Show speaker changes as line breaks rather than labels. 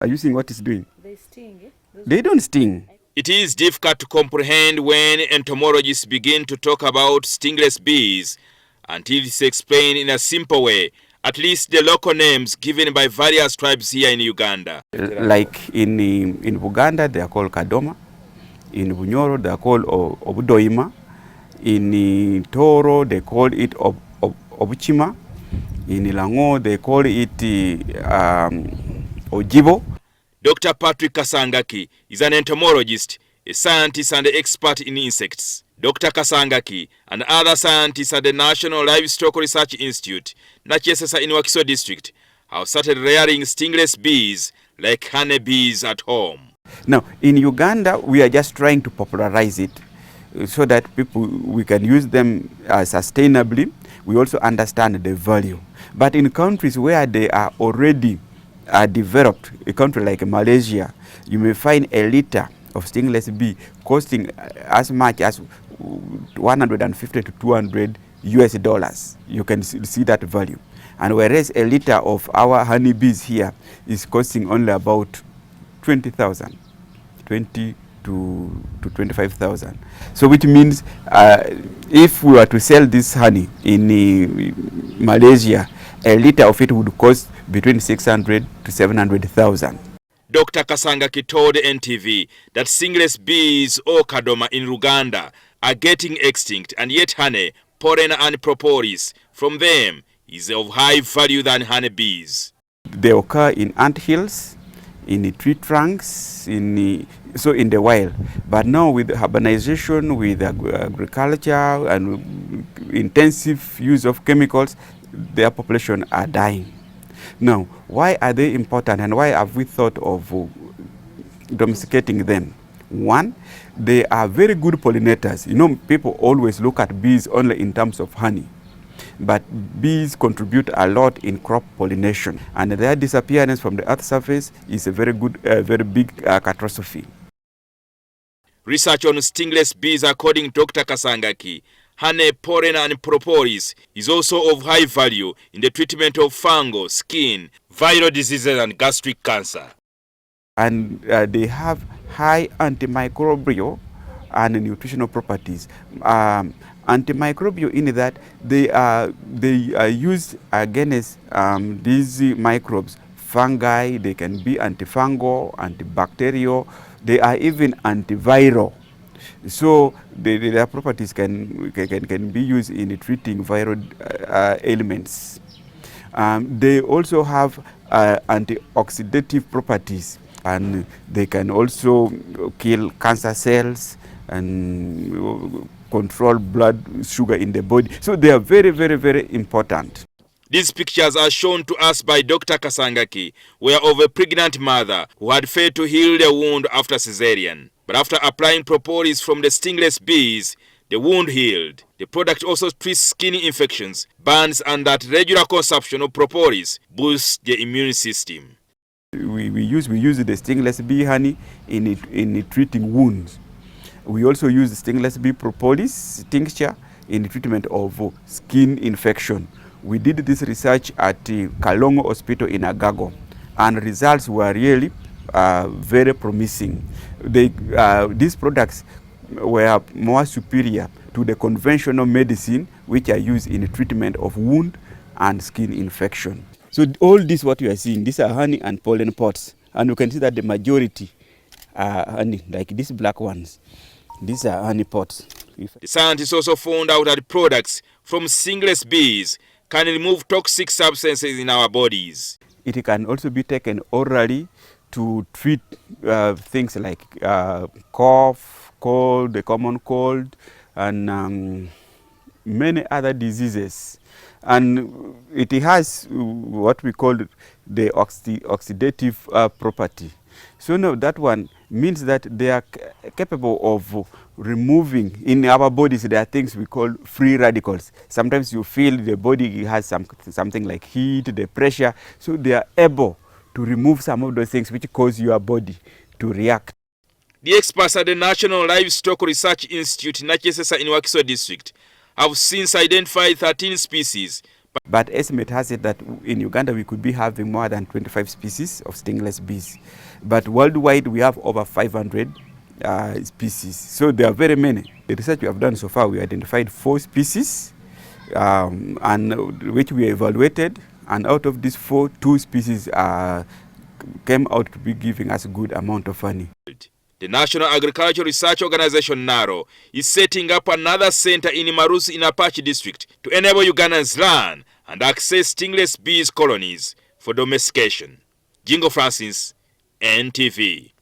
Are you seeing what it's doing?
They sting, eh?
They don't sting.
It is difficult to comprehend when entomologists begin to talk about stingless bees until it's explained in a simple way, at least the local names given by various tribes here in Uganda.
Like in Buganda, they are called Kadoma. In Bunyoro, they are called Obudoima. In Toro, they call it Obuchima. In Ilango, they call it Ojibo.
Dr. Patrick Kasangaki is an entomologist, a scientist and expert in insects. Dr. Kasangaki and other scientists at the National Livestock Research Institute, Nakyesesa in Wakiso district, have started rearing stingless bees like honeybees at home.
Now, in Uganda, we are just trying to popularize it so that we can use them sustainably. We also understand the value. But in countries where they are already developed, a country like Malaysia, you may find a liter of stingless bee costing as much as 150 to 200 US dollars. You can see that value. And whereas a liter of our honeybees here is costing only about 20,000, 20 to 25,000. So which means if we were to sell this honey in Malaysia, a liter of it would cost between 600 to 700,000.
Dr. Kasangaki told NTV that stingless bees or kadoma in Uganda are getting extinct, and yet honey, pollen and propolis from them is of high value than honeybees.
They occur in anthills, in the tree trunks, in the wild. But now with urbanization, with agriculture and intensive use of chemicals, their population are dying. Now, why are they important and why have we thought of domesticating them? One, they are very good pollinators. You know, people always look at bees only in terms of honey. But bees contribute a lot in crop pollination, and their disappearance from the earth's surface is a very big catastrophe.
Research on stingless bees, according to Dr. Kasangaki, honey, pollen and propolis is also of high value in the treatment of fungal, skin, viral diseases and gastric cancer.
And they have high antimicrobial and nutritional properties. Antimicrobial in that they are used against these microbes, fungi. They can be antifungal, antibacterial. They are even antiviral. So their properties can be used in treating viral ailments. They also have antioxidative properties, and they can also kill cancer cells and control blood sugar in the body. So they are very, very, very important.
These pictures are shown to us by Dr. Kasangaki were of a pregnant mother who had failed to heal the wound after cesarean. But after applying propolis from the stingless bees, the wound healed. The product also treats skin infections, burns, and that regular consumption of propolis boosts the immune system.
We use the stingless bee honey in treating wounds. We also use stingless bee propolis tincture in the treatment of skin infection. We did this research at Kalongo Hospital in Agago, and results were really very promising. These products were more superior to the conventional medicine which are used in the treatment of wound and skin infection. So all this what you are seeing, these are honey and pollen pots, and you can see that the majority are honey, like these black ones. These are honey pots.
The scientists also found out that products from stingless bees can remove toxic substances in our bodies.
It can also be taken orally to treat things like cough, cold, the common cold, and many other diseases. And it has what we call the oxidative property. So now that one means that they are capable of removing, in our bodies there are things we call free radicals. Sometimes you feel the body has something like heat, the pressure, so they are able to remove some of those things which cause your body to react.
The experts at the National Livestock Research Institute, Nakyesesa in Wakiso district, have since identified 13 species
But estimate has it that in Uganda we could be having more than 25 species of stingless bees. But worldwide we have over 500 species. So there are very many. The research we have done so far, we identified 4 species and which we evaluated. And out of these 4, 2 species came out to be giving us a good amount of honey.
The National Agricultural Research Organization, NARO, is setting up another center in Marusi in Apache district to enable Ugandans learn and access stingless bees colonies for domestication. Jingo Francis, NTV.